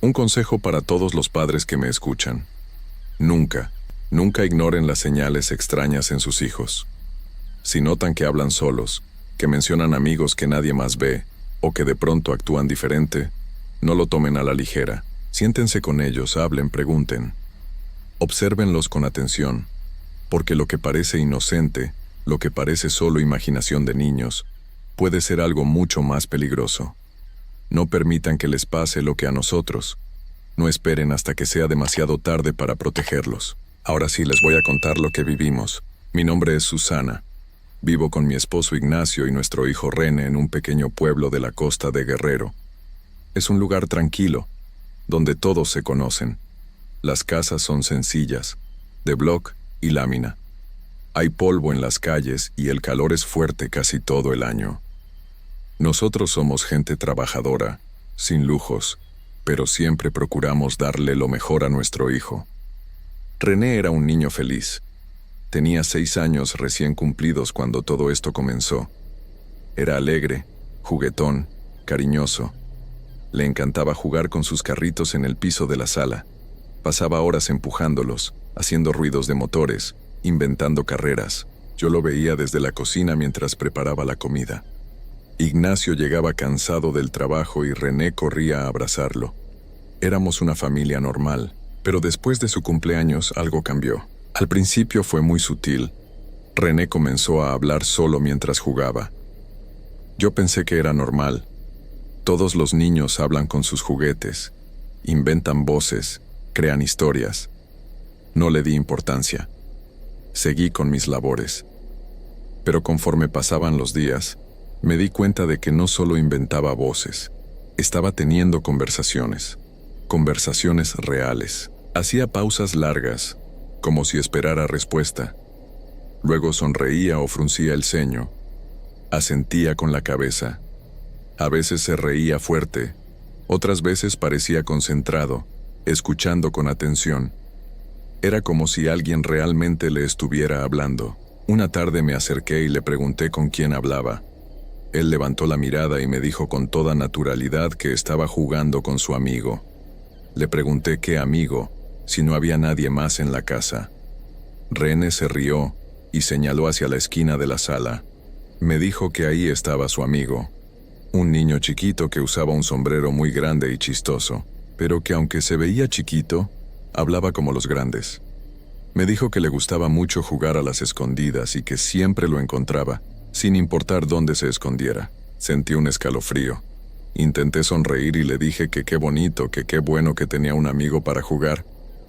Un consejo para todos los padres que me escuchan. Nunca, nunca ignoren las señales extrañas en sus hijos. Si notan que hablan solos, que mencionan amigos que nadie más ve, o que de pronto actúan diferente, no lo tomen a la ligera. Siéntense con ellos, hablen, pregunten. Obsérvenlos con atención, porque lo que parece inocente, lo que parece solo imaginación de niños, puede ser algo mucho más peligroso. No permitan que les pase lo que a nosotros. No esperen hasta que sea demasiado tarde para protegerlos. Ahora sí les voy a contar lo que vivimos. Mi nombre es Susana. Vivo con mi esposo Ignacio y nuestro hijo René en un pequeño pueblo de la costa de Guerrero. Es un lugar tranquilo, donde todos se conocen. Las casas son sencillas, de bloc y lámina. Hay polvo en las calles y el calor es fuerte casi todo el año. Nosotros somos gente trabajadora, sin lujos, pero siempre procuramos darle lo mejor a nuestro hijo. René era un niño feliz. Tenía 6 años recién cumplidos cuando todo esto comenzó. Era alegre, juguetón, cariñoso. Le encantaba jugar con sus carritos en el piso de la sala. Pasaba horas empujándolos, haciendo ruidos de motores, inventando carreras. Yo lo veía desde la cocina mientras preparaba la comida. Ignacio llegaba cansado del trabajo y René corría a abrazarlo. Éramos una familia normal, pero después de su cumpleaños algo cambió. Al principio fue muy sutil. René comenzó a hablar solo mientras jugaba. Yo pensé que era normal. Todos los niños hablan con sus juguetes, inventan voces, crean historias. No le di importancia. Seguí con mis labores. Pero conforme pasaban los días, me di cuenta de que no solo inventaba voces, estaba teniendo conversaciones reales. Hacía pausas largas, como si esperara respuesta. Luego sonreía o fruncía el ceño, asentía con la cabeza. A veces se reía fuerte, otras veces parecía concentrado, escuchando con atención. Era como si alguien realmente le estuviera hablando. Una tarde me acerqué y le pregunté con quién hablaba. Él levantó la mirada y me dijo con toda naturalidad que estaba jugando con su amigo. Le pregunté qué amigo, si no había nadie más en la casa. René se rió y señaló hacia la esquina de la sala. Me dijo que ahí estaba su amigo. Un niño chiquito que usaba un sombrero muy grande y chistoso, pero que aunque se veía chiquito, hablaba como los grandes. Me dijo que le gustaba mucho jugar a las escondidas y que siempre lo encontraba, sin importar dónde se escondiera. Sentí un escalofrío. Intenté sonreír y le dije que qué bonito, que qué bueno que tenía un amigo para jugar,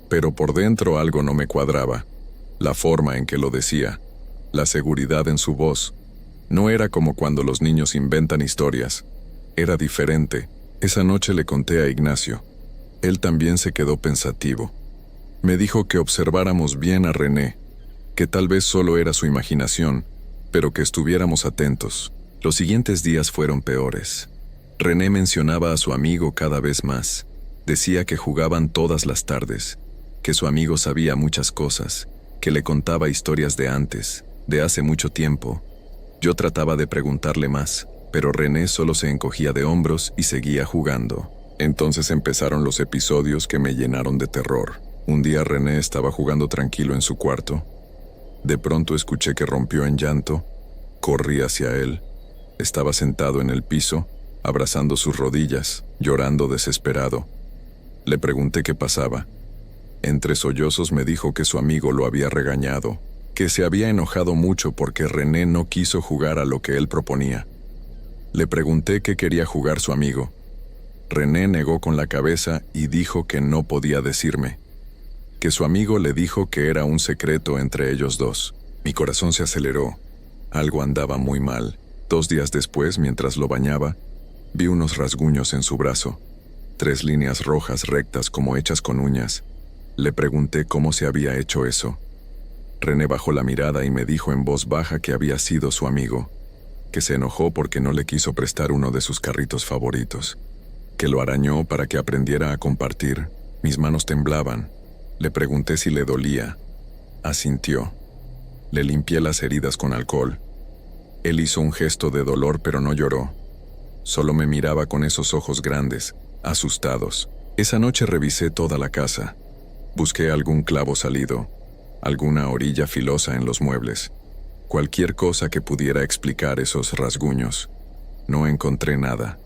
pero por dentro algo no me cuadraba. La forma en que lo decía, la seguridad en su voz. No era como cuando los niños inventan historias. Era diferente. Esa noche le conté a Ignacio. Él también se quedó pensativo. Me dijo que observáramos bien a René, que tal vez solo era su imaginación, pero que estuviéramos atentos. Los siguientes días fueron peores. René mencionaba a su amigo cada vez más. Decía que jugaban todas las tardes, que su amigo sabía muchas cosas, que le contaba historias de antes, de hace mucho tiempo. Yo trataba de preguntarle más, pero René solo se encogía de hombros y seguía jugando. Entonces empezaron los episodios que me llenaron de terror. Un día René estaba jugando tranquilo en su cuarto. De pronto escuché que rompió en llanto. Corrí hacia él. Estaba sentado en el piso, abrazando sus rodillas, llorando desesperado. Le pregunté qué pasaba. Entre sollozos me dijo que su amigo lo había regañado, que se había enojado mucho porque René no quiso jugar a lo que él proponía. Le pregunté qué quería jugar su amigo. René negó con la cabeza y dijo que no podía decirme, que su amigo le dijo que era un secreto entre ellos dos. Mi corazón se aceleró. Algo andaba muy mal. 2 días después, mientras lo bañaba, vi unos rasguños en su brazo, 3 líneas rojas rectas como hechas con uñas. Le pregunté cómo se había hecho eso. René bajó la mirada y me dijo en voz baja que había sido su amigo, que se enojó porque no le quiso prestar uno de sus carritos favoritos, que lo arañó para que aprendiera a compartir. Mis manos temblaban. Le pregunté si le dolía. Asintió. Le limpié las heridas con alcohol. Él hizo un gesto de dolor pero no lloró. Solo me miraba con esos ojos grandes, asustados. Esa noche revisé toda la casa. Busqué algún clavo salido, alguna orilla filosa en los muebles, cualquier cosa que pudiera explicar esos rasguños. No encontré nada,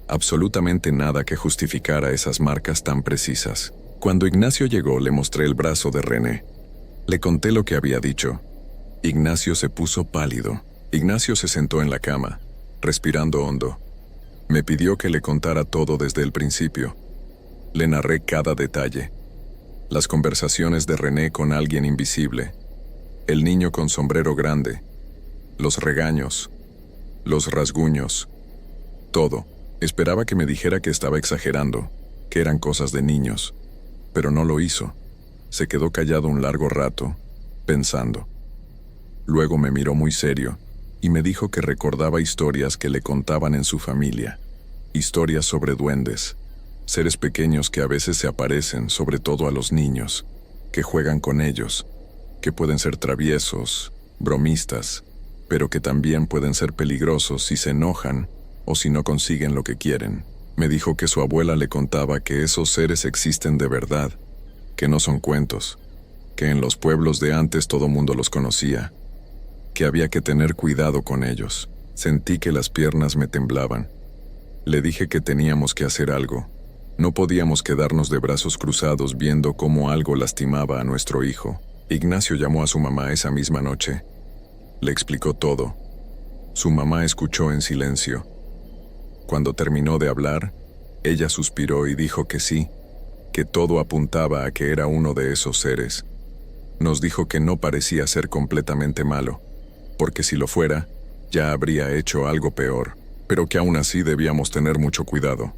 absolutamente nada que justificara esas marcas tan precisas. Cuando Ignacio llegó, le mostré el brazo de René. Le conté lo que había dicho. Ignacio se puso pálido. Ignacio se sentó en la cama, respirando hondo. Me pidió que le contara todo desde el principio. Le narré cada detalle. Las conversaciones de René con alguien invisible, el niño con sombrero grande, los regaños, los rasguños, todo. Esperaba que me dijera que estaba exagerando, que eran cosas de niños, pero no lo hizo. Se quedó callado un largo rato, pensando. Luego me miró muy serio y me dijo que recordaba historias que le contaban en su familia, historias sobre duendes, seres pequeños que a veces se aparecen, sobre todo a los niños, que juegan con ellos, que pueden ser traviesos, bromistas, pero que también pueden ser peligrosos si se enojan o si no consiguen lo que quieren. Me dijo que su abuela le contaba que esos seres existen de verdad, que no son cuentos, que en los pueblos de antes todo mundo los conocía, que había que tener cuidado con ellos. Sentí que las piernas me temblaban. Le dije que teníamos que hacer algo. No podíamos quedarnos de brazos cruzados viendo cómo algo lastimaba a nuestro hijo. Ignacio llamó a su mamá esa misma noche. Le explicó todo. Su mamá escuchó en silencio. Cuando terminó de hablar, ella suspiró y dijo que sí, que todo apuntaba a que era uno de esos seres. Nos dijo que no parecía ser completamente malo, porque si lo fuera, ya habría hecho algo peor, pero que aún así debíamos tener mucho cuidado.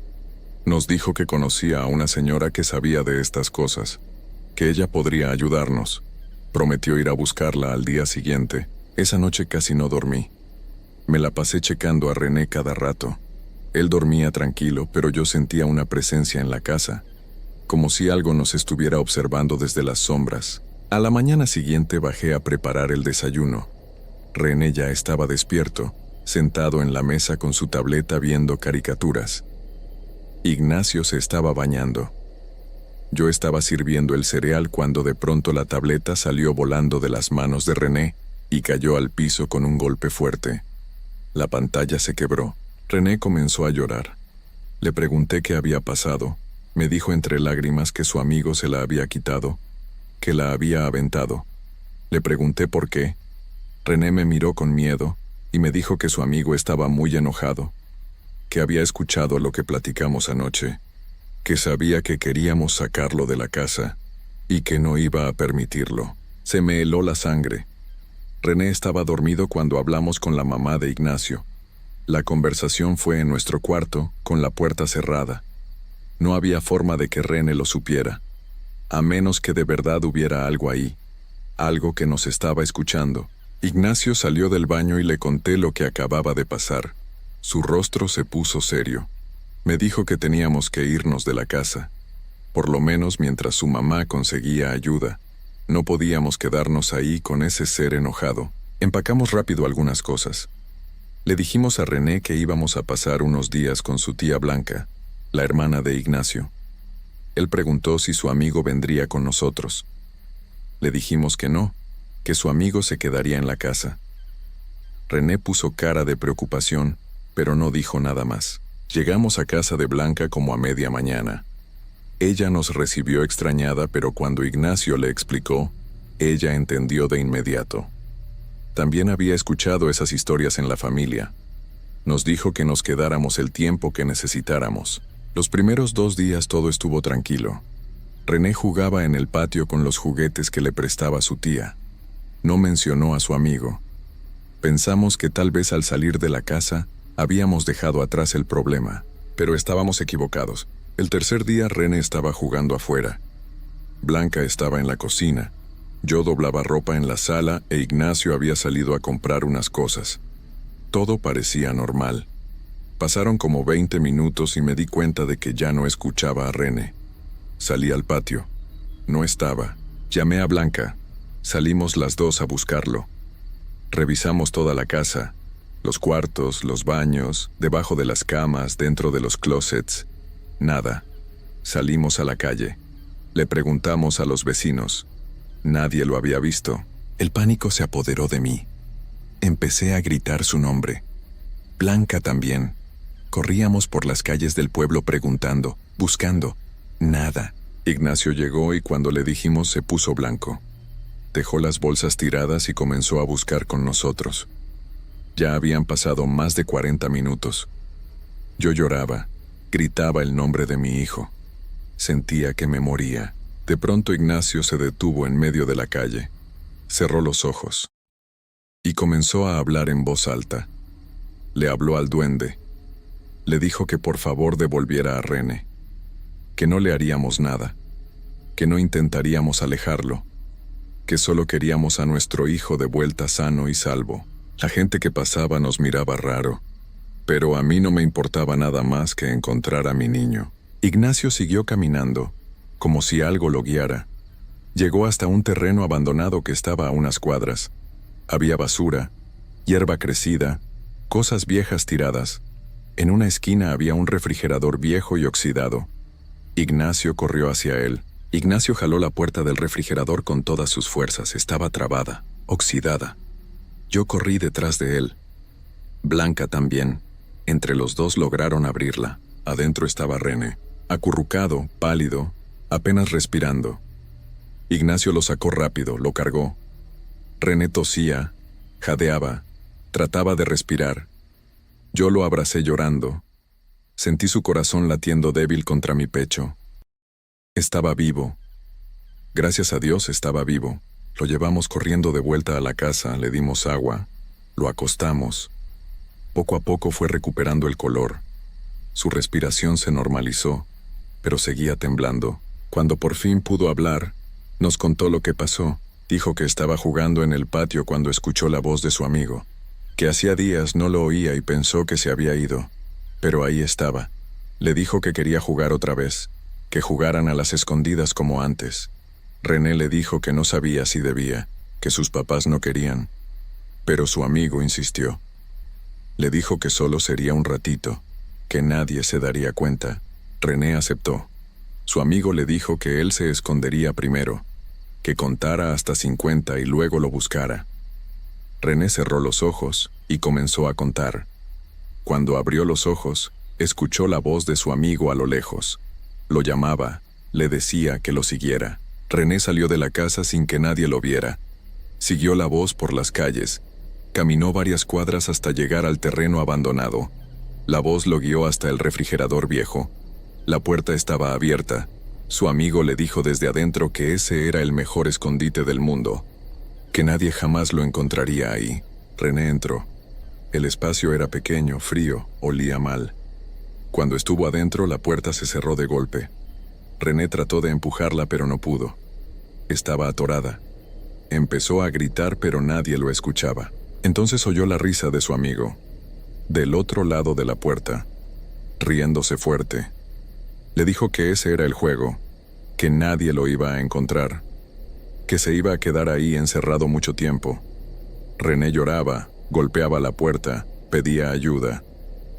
Nos dijo que conocía a una señora que sabía de estas cosas, que ella podría ayudarnos. Prometió ir a buscarla al día siguiente. Esa noche casi no dormí. Me la pasé checando a René cada rato. Él dormía tranquilo, pero yo sentía una presencia en la casa, como si algo nos estuviera observando desde las sombras. A la mañana siguiente bajé a preparar el desayuno. René ya estaba despierto, sentado en la mesa con su tableta viendo caricaturas. Ignacio se estaba bañando. Yo estaba sirviendo el cereal cuando de pronto la tableta salió volando de las manos de René y cayó al piso con un golpe fuerte. La pantalla se quebró. René comenzó a llorar. Le pregunté qué había pasado. Me dijo entre lágrimas que su amigo se la había quitado, que la había aventado. Le pregunté por qué. René me miró con miedo y me dijo que su amigo estaba muy enojado, que había escuchado lo que platicamos anoche, que sabía que queríamos sacarlo de la casa y que no iba a permitirlo. Se me heló la sangre. René estaba dormido cuando hablamos con la mamá de Ignacio. La conversación fue en nuestro cuarto, con la puerta cerrada. No había forma de que René lo supiera, a menos que de verdad hubiera algo ahí, algo que nos estaba escuchando. Ignacio salió del baño y le conté lo que acababa de pasar. Su rostro se puso serio. Me dijo que teníamos que irnos de la casa, por lo menos mientras su mamá conseguía ayuda. No podíamos quedarnos ahí con ese ser enojado. Empacamos rápido algunas cosas. Le dijimos a René que íbamos a pasar unos días con su tía Blanca, la hermana de Ignacio. Él preguntó si su amigo vendría con nosotros. Le dijimos que no, que su amigo se quedaría en la casa. René puso cara de preocupación, pero no dijo nada más. Llegamos a casa de Blanca como a media mañana. Ella nos recibió extrañada, pero cuando Ignacio le explicó, ella entendió de inmediato. También había escuchado esas historias en la familia. Nos dijo que nos quedáramos el tiempo que necesitáramos. Los primeros 2 días todo estuvo tranquilo. René jugaba en el patio con los juguetes que le prestaba su tía. No mencionó a su amigo. Pensamos que tal vez al salir de la casa habíamos dejado atrás el problema, pero estábamos equivocados. El tercer día René estaba jugando afuera. Blanca estaba en la cocina. Yo doblaba ropa en la sala e Ignacio había salido a comprar unas cosas. Todo parecía normal. Pasaron como 20 minutos y me di cuenta de que ya no escuchaba a René. Salí al patio. No estaba. Llamé a Blanca. Salimos las dos a buscarlo. Revisamos toda la casa, los cuartos, los baños, debajo de las camas, dentro de los closets. Nada. Salimos a la calle. Le preguntamos a los vecinos. Nadie lo había visto. El pánico se apoderó de mí. Empecé a gritar su nombre. Blanca también. Corríamos por las calles del pueblo preguntando, buscando. Nada. Ignacio llegó y cuando le dijimos se puso blanco. Dejó las bolsas tiradas y comenzó a buscar con nosotros. Ya habían pasado más de 40 minutos. Yo lloraba, gritaba el nombre de mi hijo. Sentía que me moría. De pronto Ignacio se detuvo en medio de la calle. Cerró los ojos. Y comenzó a hablar en voz alta. Le habló al duende. Le dijo que por favor devolviera a René. Que no le haríamos nada. Que no intentaríamos alejarlo. Que solo queríamos a nuestro hijo de vuelta sano y salvo. La gente que pasaba nos miraba raro. Pero a mí no me importaba nada más que encontrar a mi niño. Ignacio siguió caminando, como si algo lo guiara. Llegó hasta un terreno abandonado que estaba a unas cuadras. Había basura, hierba crecida, cosas viejas tiradas. En una esquina había un refrigerador viejo y oxidado. Ignacio corrió hacia él. Ignacio jaló la puerta del refrigerador con todas sus fuerzas. Estaba trabada, oxidada. Yo corrí detrás de él. Blanca también. Entre los dos lograron abrirla. Adentro estaba René, acurrucado, pálido, apenas respirando. Ignacio lo sacó rápido, lo cargó. René tosía, jadeaba, trataba de respirar. Yo lo abracé llorando. Sentí su corazón latiendo débil contra mi pecho. Estaba vivo. Gracias a Dios estaba vivo. Lo llevamos corriendo de vuelta a la casa, le dimos agua, lo acostamos. Poco a poco fue recuperando el color. Su respiración se normalizó, pero seguía temblando. Cuando por fin pudo hablar, nos contó lo que pasó. Dijo que estaba jugando en el patio cuando escuchó la voz de su amigo, que hacía días no lo oía y pensó que se había ido. Pero ahí estaba. Le dijo que quería jugar otra vez, que jugaran a las escondidas como antes. René le dijo que no sabía si debía, que sus papás no querían. Pero su amigo insistió. Le dijo que solo sería un ratito, que nadie se daría cuenta. René aceptó. Su amigo le dijo que él se escondería primero, que contara hasta 50 y luego lo buscara. René cerró los ojos y comenzó a contar. Cuando abrió los ojos, escuchó la voz de su amigo a lo lejos. Lo llamaba, le decía que lo siguiera. René salió de la casa sin que nadie lo viera. Siguió la voz por las calles. Caminó varias cuadras hasta llegar al terreno abandonado. La voz lo guió hasta el refrigerador viejo. La puerta estaba abierta. Su amigo le dijo desde adentro que ese era el mejor escondite del mundo, que nadie jamás lo encontraría ahí. René entró. El espacio era pequeño, frío, olía mal. Cuando estuvo adentro, la puerta se cerró de golpe. René trató de empujarla, pero no pudo. Estaba atorada. Empezó a gritar, pero nadie lo escuchaba. Entonces oyó la risa de su amigo, del otro lado de la puerta, riéndose fuerte. Le dijo que ese era el juego, que nadie lo iba a encontrar, que se iba a quedar ahí encerrado mucho tiempo. René lloraba, golpeaba la puerta, pedía ayuda,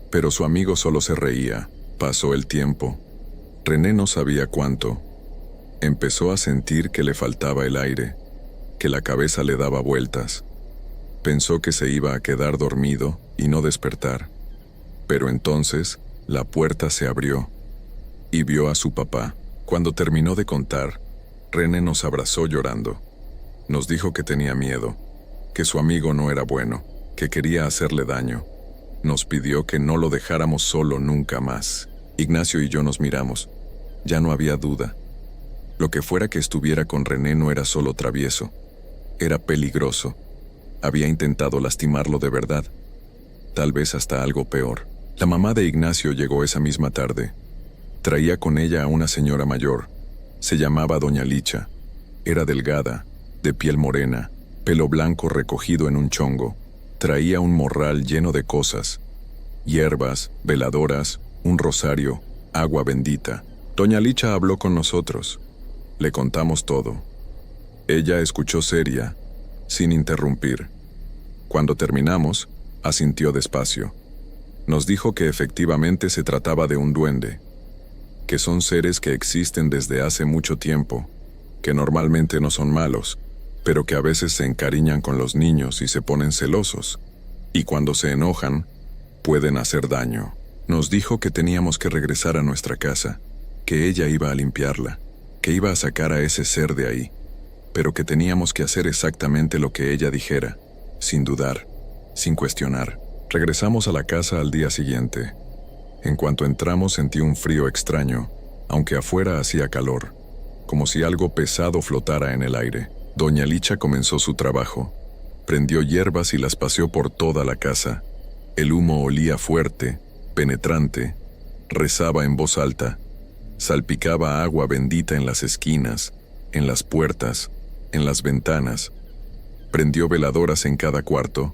pero su amigo solo se reía. Pasó el tiempo. René no sabía cuánto. Empezó a sentir que le faltaba el aire, que la cabeza le daba vueltas. Pensó que se iba a quedar dormido y no despertar. Pero entonces, la puerta se abrió y vio a su papá. Cuando terminó de contar, René nos abrazó llorando. Nos dijo que tenía miedo, que su amigo no era bueno, que quería hacerle daño. Nos pidió que no lo dejáramos solo nunca más. Ignacio y yo nos miramos. Ya no había duda. Lo que fuera que estuviera con René no era solo travieso. Era peligroso. Había intentado lastimarlo de verdad. Tal vez hasta algo peor. La mamá de Ignacio llegó esa misma tarde. Traía con ella a una señora mayor. Se llamaba Doña Licha. Era delgada, de piel morena, pelo blanco recogido en un chongo. Traía un morral lleno de cosas. Hierbas, veladoras, un rosario, agua bendita. Doña Licha habló con nosotros. Le contamos todo. Ella escuchó seria, sin interrumpir. Cuando terminamos, asintió despacio. Nos dijo que efectivamente se trataba de un duende, que son seres que existen desde hace mucho tiempo, que normalmente no son malos, pero que a veces se encariñan con los niños y se ponen celosos, y cuando se enojan, pueden hacer daño. Nos dijo que teníamos que regresar a nuestra casa, que ella iba a limpiarla, que iba a sacar a ese ser de ahí, pero que teníamos que hacer exactamente lo que ella dijera, sin dudar, sin cuestionar. Regresamos a la casa al día siguiente. En cuanto entramos sentí un frío extraño, aunque afuera hacía calor, como si algo pesado flotara en el aire. Doña Licha comenzó su trabajo. Prendió hierbas y las paseó por toda la casa. El humo olía fuerte, penetrante, rezaba en voz alta, salpicaba agua bendita en las esquinas, en las puertas, en las ventanas. Prendió veladoras en cada cuarto.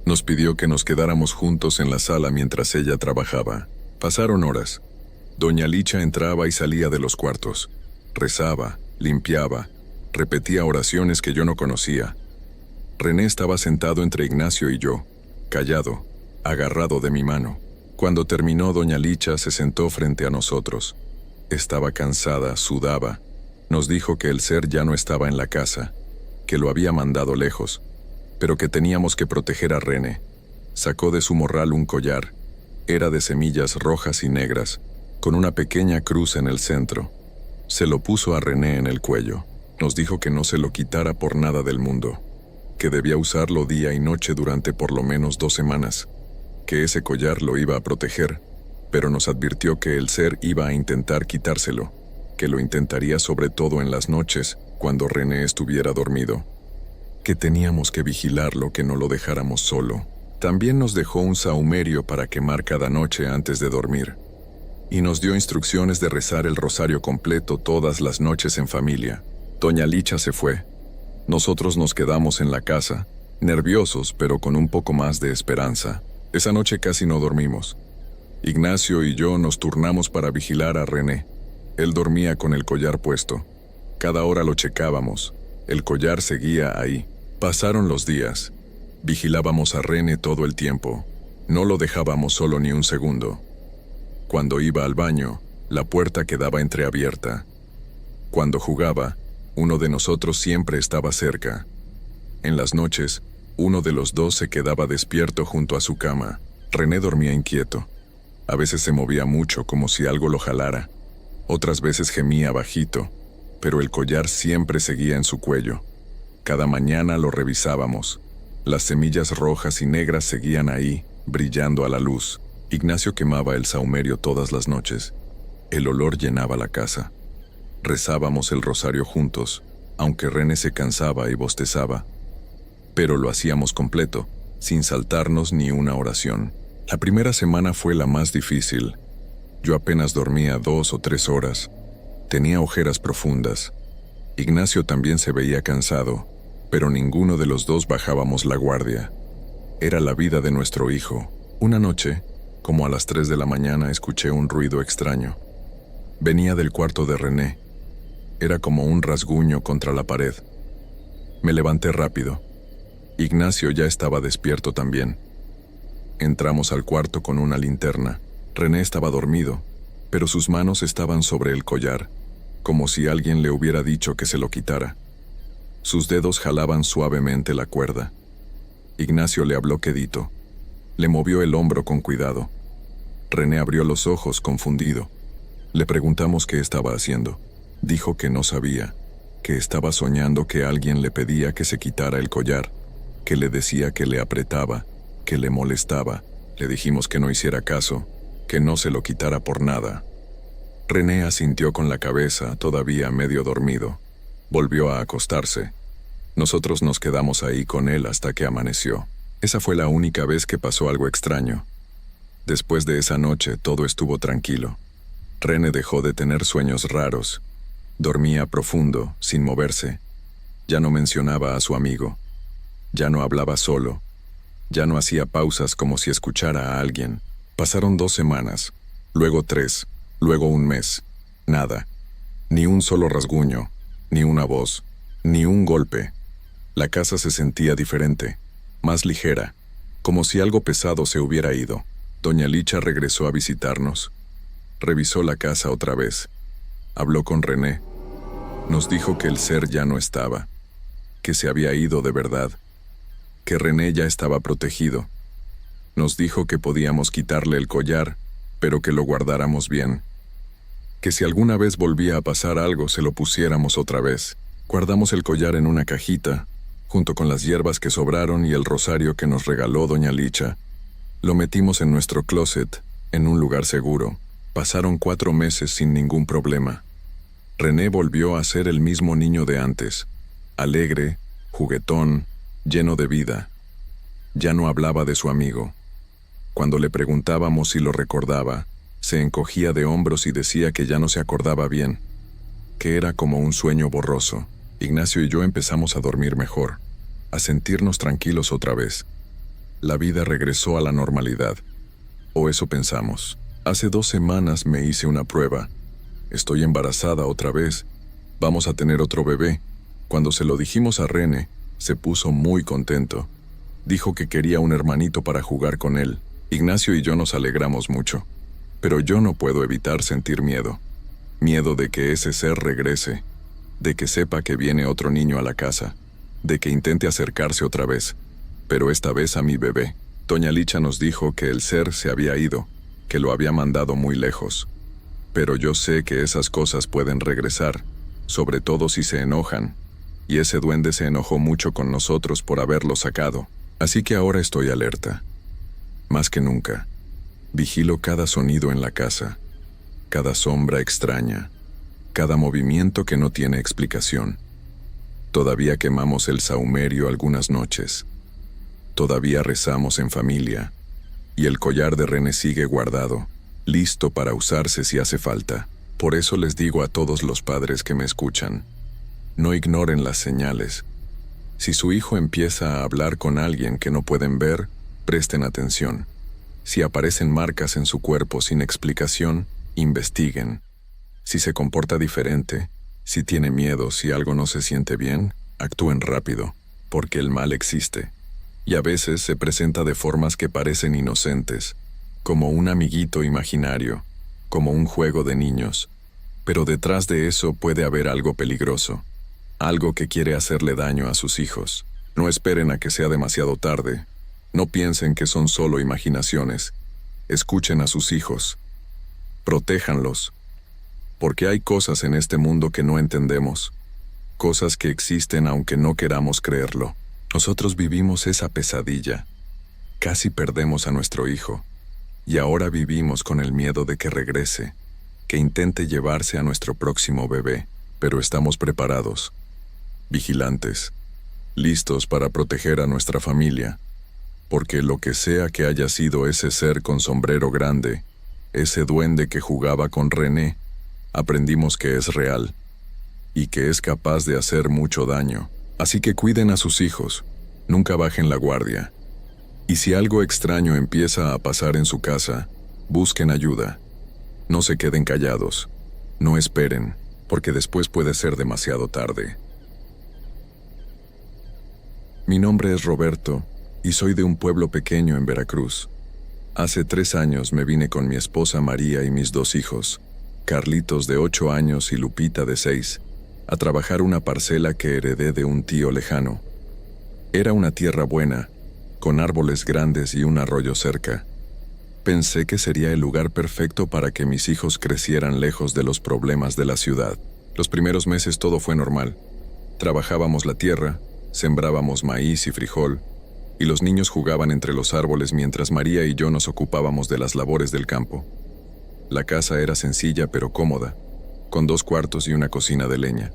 Nos pidió que nos quedáramos juntos en la sala mientras ella trabajaba. Pasaron horas. Doña Licha entraba y salía de los cuartos. Rezaba, limpiaba, repetía oraciones que yo no conocía. René estaba sentado entre Ignacio y yo, callado, agarrado de mi mano. Cuando terminó, doña Licha se sentó frente a nosotros. Estaba cansada, sudaba. Nos dijo que el ser ya no estaba en la casa, que lo había mandado lejos, pero que teníamos que proteger a René. Sacó de su morral un collar. Era de semillas rojas y negras, con una pequeña cruz en el centro. Se lo puso a René en el cuello. Nos dijo que no se lo quitara por nada del mundo, que debía usarlo día y noche durante por lo menos 2 semanas, que ese collar lo iba a proteger, pero nos advirtió que el ser iba a intentar quitárselo, que lo intentaría sobre todo en las noches, cuando René estuviera dormido, que teníamos que vigilarlo, que no lo dejáramos solo. También nos dejó un sahumerio para quemar cada noche antes de dormir, y nos dio instrucciones de rezar el rosario completo todas las noches en familia. Doña Licha se fue. Nosotros nos quedamos en la casa, nerviosos pero con un poco más de esperanza. Esa noche casi no dormimos. Ignacio y yo nos turnamos para vigilar a René. Él dormía con el collar puesto. Cada hora lo checábamos. El collar seguía ahí. Pasaron los días. Vigilábamos a René todo el tiempo. No lo dejábamos solo ni un segundo. Cuando iba al baño, la puerta quedaba entreabierta. Cuando jugaba, uno de nosotros siempre estaba cerca. En las noches, uno de los dos se quedaba despierto junto a su cama. René dormía inquieto. A veces se movía mucho, como si algo lo jalara. Otras veces gemía bajito, pero el collar siempre seguía en su cuello. Cada mañana lo revisábamos. Las semillas rojas y negras seguían ahí, brillando a la luz. Ignacio quemaba el sahumerio todas las noches. El olor llenaba la casa. Rezábamos el rosario juntos, aunque René se cansaba y bostezaba. Pero lo hacíamos completo, sin saltarnos ni una oración. La primera semana fue la más difícil. Yo apenas dormía 2 o 3 horas. Tenía ojeras profundas. Ignacio también se veía cansado, pero ninguno de los dos bajábamos la guardia. Era la vida de nuestro hijo. Una noche, como a las 3 de la mañana, escuché un ruido extraño. Venía del cuarto de René. Era como un rasguño contra la pared. Me levanté rápido. Ignacio ya estaba despierto también. Entramos al cuarto con una linterna. René estaba dormido, pero sus manos estaban sobre el collar, como si alguien le hubiera dicho que se lo quitara. Sus dedos jalaban suavemente la cuerda. Ignacio le habló quedito. Le movió el hombro con cuidado. René abrió los ojos confundido. Le preguntamos qué estaba haciendo. Dijo que no sabía, que estaba soñando que alguien le pedía que se quitara el collar, que le decía que le apretaba, que le molestaba. Le dijimos que no hiciera caso, que no se lo quitara por nada. René asintió con la cabeza, todavía medio dormido. Volvió a acostarse. Nosotros nos quedamos ahí con él hasta que amaneció. Esa fue la única vez que pasó algo extraño. Después de esa noche todo estuvo tranquilo. René dejó de tener sueños raros. Dormía profundo, sin moverse. Ya no mencionaba a su amigo. Ya no hablaba solo. Ya no hacía pausas como si escuchara a alguien. Pasaron 2 semanas, luego 3, luego un mes. Nada. Ni un solo rasguño, ni una voz, ni un golpe. La casa se sentía diferente, más ligera, como si algo pesado se hubiera ido. Doña Licha regresó a visitarnos. Revisó la casa otra vez. Habló con René. Nos dijo que el ser ya no estaba, que se había ido de verdad, que René ya estaba protegido. Nos dijo que podíamos quitarle el collar, pero que lo guardáramos bien. Que si alguna vez volvía a pasar algo, se lo pusiéramos otra vez. Guardamos el collar en una cajita, junto con las hierbas que sobraron y el rosario que nos regaló doña Licha. Lo metimos en nuestro closet, en un lugar seguro. Pasaron 4 meses sin ningún problema. René volvió a ser el mismo niño de antes, alegre, juguetón, lleno de vida. Ya no hablaba de su amigo. Cuando le preguntábamos si lo recordaba, se encogía de hombros y decía que ya no se acordaba bien, que era como un sueño borroso. Ignacio y yo empezamos a dormir mejor, a sentirnos tranquilos otra vez. La vida regresó a la normalidad, o eso pensamos. Hace 2 semanas me hice una prueba. Estoy embarazada otra vez. Vamos a tener otro bebé. Cuando se lo dijimos a René, se puso muy contento. Dijo que quería un hermanito para jugar con él. Ignacio y yo nos alegramos mucho. Pero yo no puedo evitar sentir miedo. Miedo de que ese ser regrese, de que sepa que viene otro niño a la casa, de que intente acercarse otra vez, pero esta vez a mi bebé. Doña Licha nos dijo que el ser se había ido, que lo había mandado muy lejos. Pero yo sé que esas cosas pueden regresar, sobre todo si se enojan, y ese duende se enojó mucho con nosotros por haberlo sacado. Así que ahora estoy alerta. Más que nunca. Vigilo cada sonido en la casa, cada sombra extraña, cada movimiento que no tiene explicación. Todavía quemamos el sahumerio algunas noches. Todavía rezamos en familia. Y el collar de René sigue guardado, listo para usarse si hace falta. Por eso les digo a todos los padres que me escuchan, no ignoren las señales. Si su hijo empieza a hablar con alguien que no pueden ver, presten atención. Si aparecen marcas en su cuerpo sin explicación, investiguen. Si se comporta diferente, si tiene miedo, si algo no se siente bien, actúen rápido, porque el mal existe. Y a veces se presenta de formas que parecen inocentes, como un amiguito imaginario, como un juego de niños. Pero detrás de eso puede haber algo peligroso, algo que quiere hacerle daño a sus hijos. No esperen a que sea demasiado tarde. No piensen que son solo imaginaciones. Escuchen a sus hijos. Protéjanlos. Porque hay cosas en este mundo que no entendemos. Cosas que existen aunque no queramos creerlo. Nosotros vivimos esa pesadilla. Casi perdemos a nuestro hijo. Y ahora vivimos con el miedo de que regrese, que intente llevarse a nuestro próximo bebé. Pero estamos preparados, vigilantes, listos para proteger a nuestra familia. Porque lo que sea que haya sido ese ser con sombrero grande, ese duende que jugaba con René, aprendimos que es real y que es capaz de hacer mucho daño. Así que cuiden a sus hijos, nunca bajen la guardia. Y si algo extraño empieza a pasar en su casa, busquen ayuda. No se queden callados, no esperen, porque después puede ser demasiado tarde. Mi nombre es Roberto y soy de un pueblo pequeño en Veracruz. Hace 3 años me vine con mi esposa María y mis 2 hijos, Carlitos de 8 años y Lupita de 6, a trabajar una parcela que heredé de un tío lejano. Era una tierra buena, con árboles grandes y un arroyo cerca. Pensé que sería el lugar perfecto para que mis hijos crecieran lejos de los problemas de la ciudad. Los primeros meses todo fue normal. Trabajábamos la tierra, sembrábamos maíz y frijol, y los niños jugaban entre los árboles mientras María y yo nos ocupábamos de las labores del campo. La casa era sencilla pero cómoda, con 2 cuartos y una cocina de leña.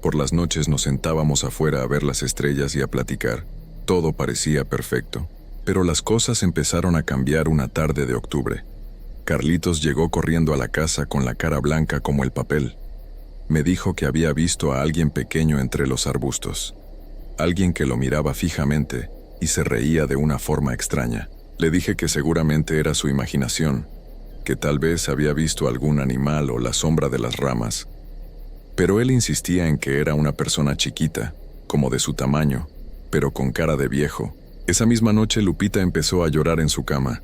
Por las noches nos sentábamos afuera a ver las estrellas y a platicar. Todo parecía perfecto, pero las cosas empezaron a cambiar una tarde de octubre. Carlitos llegó corriendo a la casa con la cara blanca como el papel. Me dijo que había visto a alguien pequeño entre los arbustos. Alguien que lo miraba fijamente y se reía de una forma extraña. Le dije que seguramente era su imaginación, que tal vez había visto algún animal o la sombra de las ramas. Pero él insistía en que era una persona chiquita, como de su tamaño, pero con cara de viejo. Esa misma noche Lupita empezó a llorar en su cama.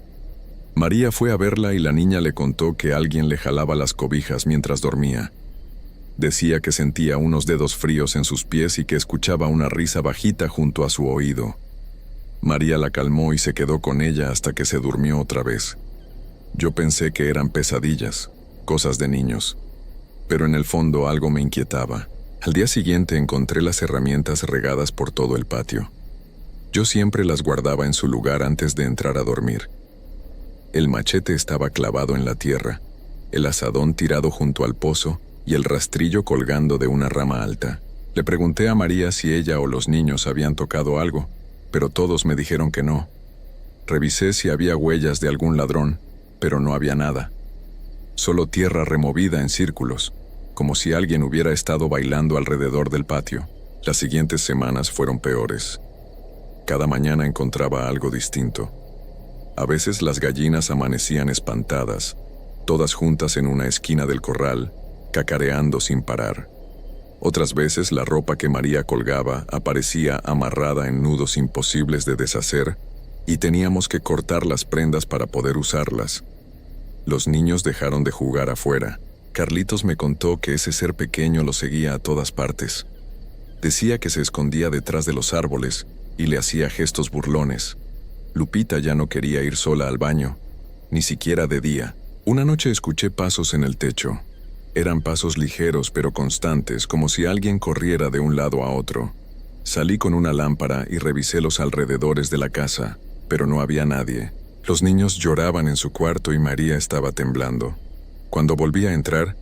María fue a verla y la niña le contó que alguien le jalaba las cobijas mientras dormía. Decía que sentía unos dedos fríos en sus pies y que escuchaba una risa bajita junto a su oído. María la calmó y se quedó con ella hasta que se durmió otra vez. Yo pensé que eran pesadillas, cosas de niños, pero en el fondo algo me inquietaba. Al día siguiente encontré las herramientas regadas por todo el patio. Yo siempre las guardaba en su lugar antes de entrar a dormir. El machete estaba clavado en la tierra, el azadón tirado junto al pozo y el rastrillo colgando de una rama alta. Le pregunté a María si ella o los niños habían tocado algo, pero todos me dijeron que no. Revisé si había huellas de algún ladrón, pero no había nada. Solo tierra removida en círculos, como si alguien hubiera estado bailando alrededor del patio. Las siguientes semanas fueron peores. Cada mañana encontraba algo distinto. A veces las gallinas amanecían espantadas, todas juntas en una esquina del corral, cacareando sin parar. Otras veces la ropa que María colgaba aparecía amarrada en nudos imposibles de deshacer y teníamos que cortar las prendas para poder usarlas. Los niños dejaron de jugar afuera. Carlitos me contó que ese ser pequeño lo seguía a todas partes. Decía que se escondía detrás de los árboles y le hacía gestos burlones. Lupita ya no quería ir sola al baño, ni siquiera de día. Una noche escuché pasos en el techo. Eran pasos ligeros pero constantes, como si alguien corriera de un lado a otro. Salí con una lámpara y revisé los alrededores de la casa, pero no había nadie. Los niños lloraban en su cuarto y María estaba temblando. Cuando volví a entrar,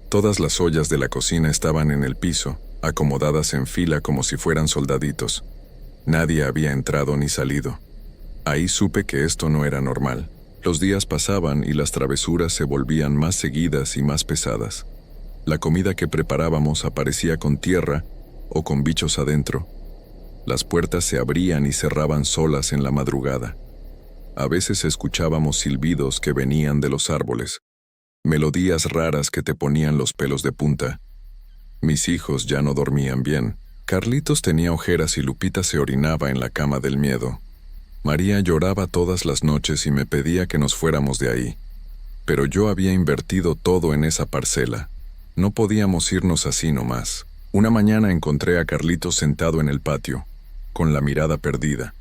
todas las ollas de la cocina estaban en el piso, acomodadas en fila como si fueran soldaditos. Nadie había entrado ni salido. Ahí supe que esto no era normal. Los días pasaban y las travesuras se volvían más seguidas y más pesadas. La comida que preparábamos aparecía con tierra o con bichos adentro. Las puertas se abrían y cerraban solas en la madrugada. A veces escuchábamos silbidos que venían de los árboles, melodías raras que te ponían los pelos de punta. Mis hijos ya no dormían bien. Carlitos tenía ojeras y Lupita se orinaba en la cama del miedo. María lloraba todas las noches y me pedía que nos fuéramos de ahí. Pero yo había invertido todo en esa parcela. No podíamos irnos así nomás. Una mañana encontré a Carlitos sentado en el patio, con la mirada perdida.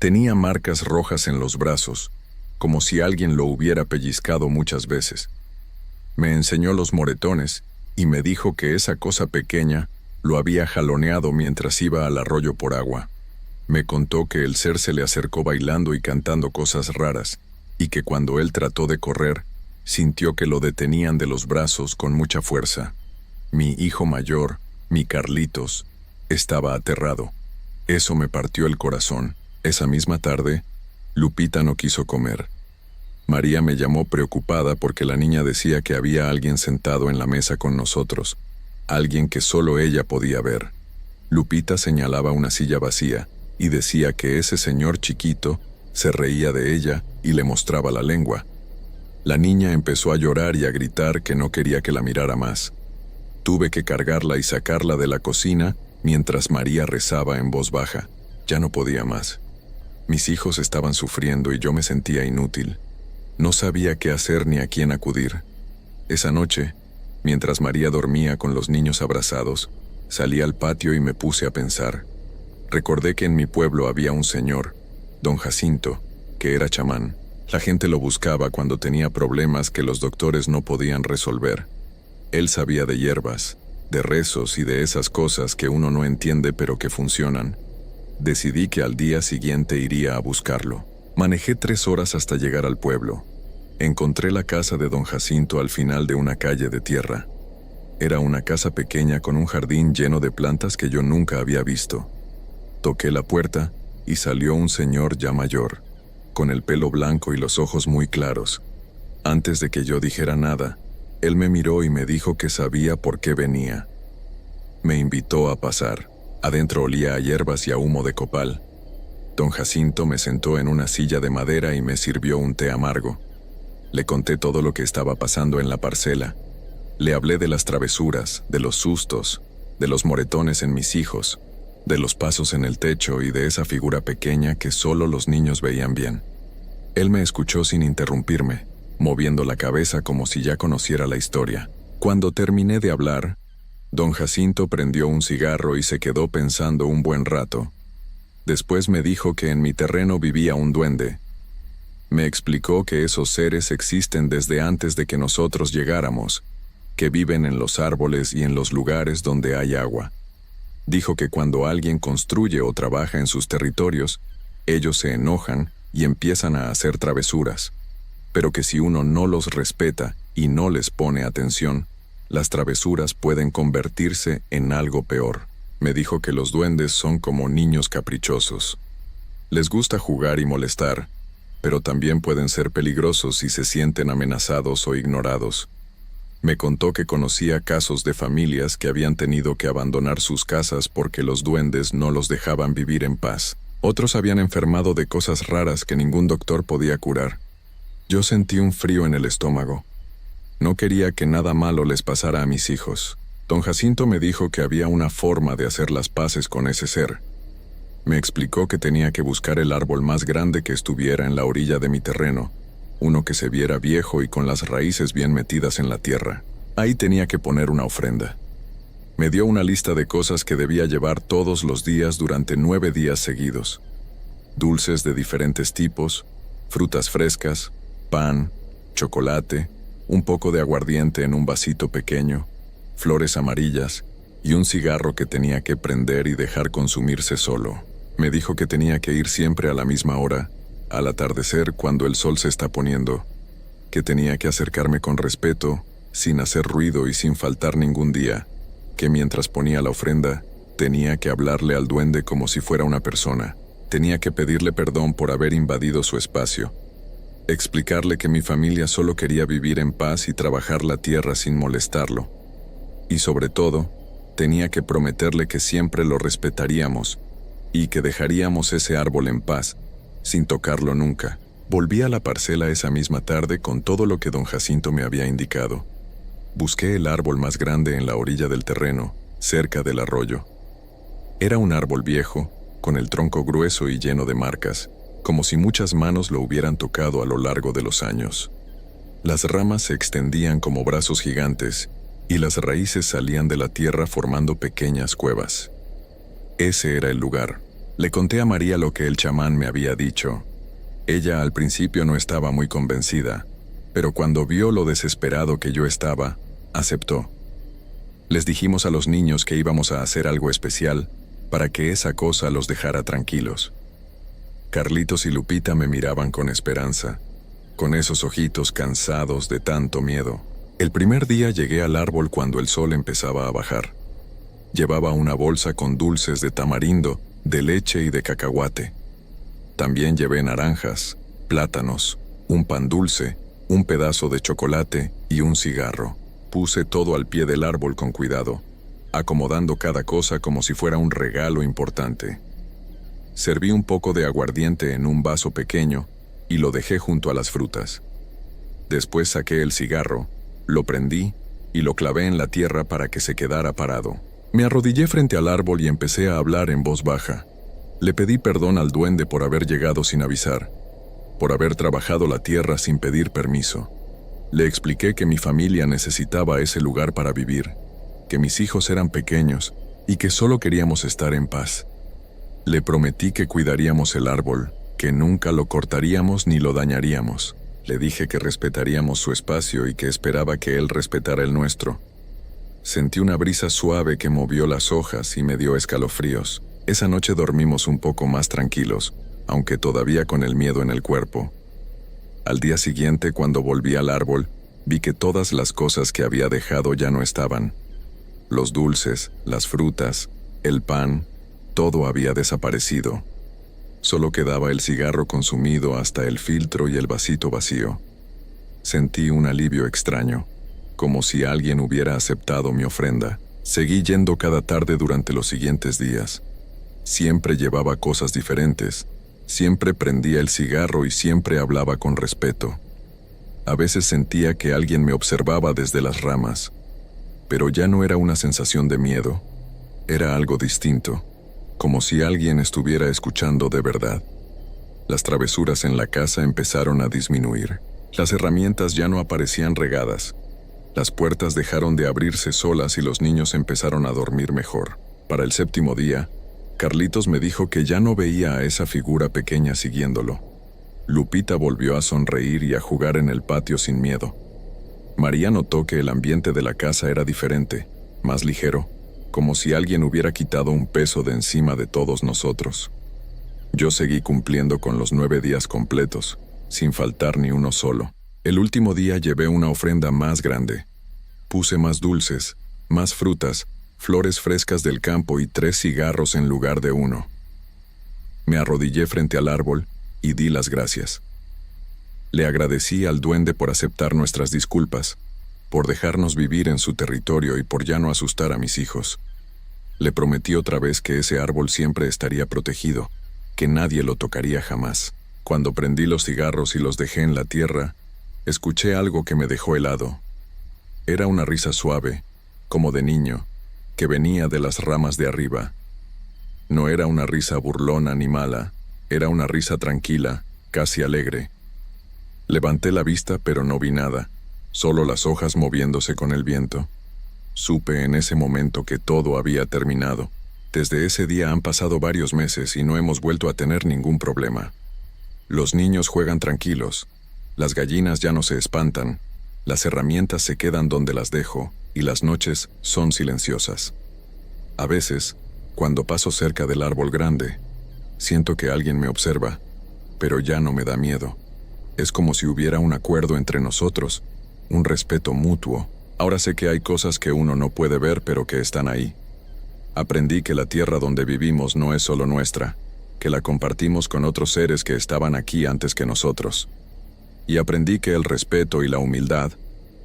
Tenía marcas rojas en los brazos, como si alguien lo hubiera pellizcado muchas veces. Me enseñó los moretones y me dijo que esa cosa pequeña lo había jaloneado mientras iba al arroyo por agua. Me contó que el ser se le acercó bailando y cantando cosas raras, y que cuando él trató de correr, sintió que lo detenían de los brazos con mucha fuerza. Mi hijo mayor, mi Carlitos, estaba aterrado. Eso me partió el corazón. Esa misma tarde, Lupita no quiso comer. María me llamó preocupada porque la niña decía que había alguien sentado en la mesa con nosotros, alguien que solo ella podía ver. Lupita señalaba una silla vacía y decía que ese señor chiquito se reía de ella y le mostraba la lengua. La niña empezó a llorar y a gritar que no quería que la mirara más. Tuve que cargarla y sacarla de la cocina mientras María rezaba en voz baja. Ya no podía más. Mis hijos estaban sufriendo y yo me sentía inútil. No sabía qué hacer ni a quién acudir. Esa noche, mientras María dormía con los niños abrazados, salí al patio y me puse a pensar. Recordé que en mi pueblo había un señor, don Jacinto, que era chamán. La gente lo buscaba cuando tenía problemas que los doctores no podían resolver. Él sabía de hierbas, de rezos y de esas cosas que uno no entiende pero que funcionan. Decidí que al día siguiente iría a buscarlo. Manejé 3 horas hasta llegar al pueblo. Encontré la casa de don Jacinto al final de una calle de tierra. Era una casa pequeña con un jardín lleno de plantas que yo nunca había visto. Toqué la puerta y salió un señor ya mayor, con el pelo blanco y los ojos muy claros. Antes de que yo dijera nada, él me miró y me dijo que sabía por qué venía. Me invitó a pasar. Adentro olía a hierbas y a humo de copal. Don Jacinto me sentó en una silla de madera y me sirvió un té amargo. Le conté todo lo que estaba pasando en la parcela. Le hablé de las travesuras, de los sustos, de los moretones en mis hijos, de los pasos en el techo y de esa figura pequeña que solo los niños veían bien. Él me escuchó sin interrumpirme, moviendo la cabeza como si ya conociera la historia. Cuando terminé de hablar, don Jacinto prendió un cigarro y se quedó pensando un buen rato. Después me dijo que en mi terreno vivía un duende. Me explicó que esos seres existen desde antes de que nosotros llegáramos, que viven en los árboles y en los lugares donde hay agua. Dijo que cuando alguien construye o trabaja en sus territorios, ellos se enojan y empiezan a hacer travesuras, pero que si uno no los respeta y no les pone atención, las travesuras pueden convertirse en algo peor. Me dijo que los duendes son como niños caprichosos. Les gusta jugar y molestar, pero también pueden ser peligrosos si se sienten amenazados o ignorados. Me contó que conocía casos de familias que habían tenido que abandonar sus casas porque los duendes no los dejaban vivir en paz. Otros habían enfermado de cosas raras que ningún doctor podía curar. Yo sentí un frío en el estómago. No quería que nada malo les pasara a mis hijos. Don Jacinto me dijo que había una forma de hacer las paces con ese ser. Me explicó que tenía que buscar el árbol más grande que estuviera en la orilla de mi terreno, uno que se viera viejo y con las raíces bien metidas en la tierra. Ahí tenía que poner una ofrenda. Me dio una lista de cosas que debía llevar todos los días durante 9 días seguidos. Dulces de diferentes tipos, frutas frescas, pan, chocolate, un poco de aguardiente en un vasito pequeño, flores amarillas y un cigarro que tenía que prender y dejar consumirse solo. Me dijo que tenía que ir siempre a la misma hora, al atardecer cuando el sol se está poniendo, que tenía que acercarme con respeto, sin hacer ruido y sin faltar ningún día, que mientras ponía la ofrenda, tenía que hablarle al duende como si fuera una persona, tenía que pedirle perdón por haber invadido su espacio, explicarle que mi familia solo quería vivir en paz y trabajar la tierra sin molestarlo, y sobre todo, tenía que prometerle que siempre lo respetaríamos y que dejaríamos ese árbol en paz, sin tocarlo nunca. Volví a la parcela esa misma tarde con todo lo que don Jacinto me había indicado. Busqué el árbol más grande en la orilla del terreno, cerca del arroyo. Era un árbol viejo, con el tronco grueso y lleno de marcas, como si muchas manos lo hubieran tocado a lo largo de los años. Las ramas se extendían como brazos gigantes, y las raíces salían de la tierra formando pequeñas cuevas. Ese era el lugar. Le conté a María lo que el chamán me había dicho. Ella al principio no estaba muy convencida, pero cuando vio lo desesperado que yo estaba, aceptó. Les dijimos a los niños que íbamos a hacer algo especial para que esa cosa los dejara tranquilos. Carlitos y Lupita me miraban con esperanza, con esos ojitos cansados de tanto miedo. El primer día llegué al árbol cuando el sol empezaba a bajar. Llevaba una bolsa con dulces de tamarindo, de leche y de cacahuate. También llevé naranjas, plátanos, un pan dulce, un pedazo de chocolate y un cigarro. Puse todo al pie del árbol con cuidado, acomodando cada cosa como si fuera un regalo importante. Serví un poco de aguardiente en un vaso pequeño y lo dejé junto a las frutas. Después saqué el cigarro, lo prendí y lo clavé en la tierra para que se quedara parado. Me arrodillé frente al árbol y empecé a hablar en voz baja. Le pedí perdón al duende por haber llegado sin avisar, por haber trabajado la tierra sin pedir permiso. Le expliqué que mi familia necesitaba ese lugar para vivir, que mis hijos eran pequeños y que solo queríamos estar en paz. Le prometí que cuidaríamos el árbol, que nunca lo cortaríamos ni lo dañaríamos. Le dije que respetaríamos su espacio y que esperaba que él respetara el nuestro. Sentí una brisa suave que movió las hojas y me dio escalofríos. Esa noche dormimos un poco más tranquilos, aunque todavía con el miedo en el cuerpo. Al día siguiente, cuando volví al árbol, vi que todas las cosas que había dejado ya no estaban. Los dulces, las frutas, el pan, todo había desaparecido. Solo quedaba el cigarro consumido hasta el filtro y el vasito vacío. Sentí un alivio extraño, como si alguien hubiera aceptado mi ofrenda. Seguí yendo cada tarde durante los siguientes días. Siempre llevaba cosas diferentes, siempre prendía el cigarro y siempre hablaba con respeto. A veces sentía que alguien me observaba desde las ramas, pero ya no era una sensación de miedo, era algo distinto, como si alguien estuviera escuchando de verdad. Las travesuras en la casa empezaron a disminuir. Las herramientas ya no aparecían regadas. Las puertas dejaron de abrirse solas y los niños empezaron a dormir mejor. Para el 7º día, Carlitos me dijo que ya no veía a esa figura pequeña siguiéndolo. Lupita volvió a sonreír y a jugar en el patio sin miedo. María notó que el ambiente de la casa era diferente, más ligero, como si alguien hubiera quitado un peso de encima de todos nosotros. Yo seguí cumpliendo con los 9 días completos, sin faltar ni uno solo. El último día llevé una ofrenda más grande. Puse más dulces, más frutas, flores frescas del campo y 3 cigarros en lugar de 1. Me arrodillé frente al árbol y di las gracias. Le agradecí al duende por aceptar nuestras disculpas, por dejarnos vivir en su territorio y por ya no asustar a mis hijos. Le prometí otra vez que ese árbol siempre estaría protegido, que nadie lo tocaría jamás. Cuando prendí los cigarros y los dejé en la tierra, escuché algo que me dejó helado. Era una risa suave, como de niño, que venía de las ramas de arriba. No era una risa burlona ni mala, era una risa tranquila, casi alegre. Levanté la vista pero no vi nada, solo las hojas moviéndose con el viento. Supe en ese momento que todo había terminado. Desde ese día han pasado varios meses y no hemos vuelto a tener ningún problema. Los niños juegan tranquilos, las gallinas ya no se espantan, las herramientas se quedan donde las dejo y las noches son silenciosas. A veces, cuando paso cerca del árbol grande, siento que alguien me observa, pero ya no me da miedo. Es como si hubiera un acuerdo entre nosotros, un respeto mutuo. Ahora sé que hay cosas que uno no puede ver pero que están ahí. Aprendí que la tierra donde vivimos no es solo nuestra, que la compartimos con otros seres que estaban aquí antes que nosotros. Y aprendí que el respeto y la humildad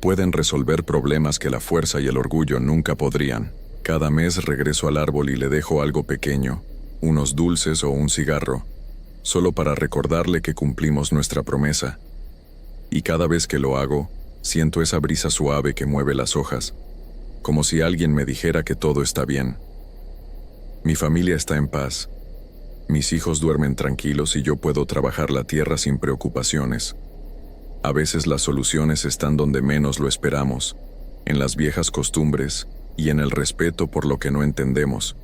pueden resolver problemas que la fuerza y el orgullo nunca podrían. Cada mes regreso al árbol y le dejo algo pequeño, unos dulces o un cigarro, solo para recordarle que cumplimos nuestra promesa. Y cada vez que lo hago, siento esa brisa suave que mueve las hojas, como si alguien me dijera que todo está bien. Mi familia está en paz. Mis hijos duermen tranquilos y yo puedo trabajar la tierra sin preocupaciones. A veces las soluciones están donde menos lo esperamos, en las viejas costumbres y en el respeto por lo que no entendemos.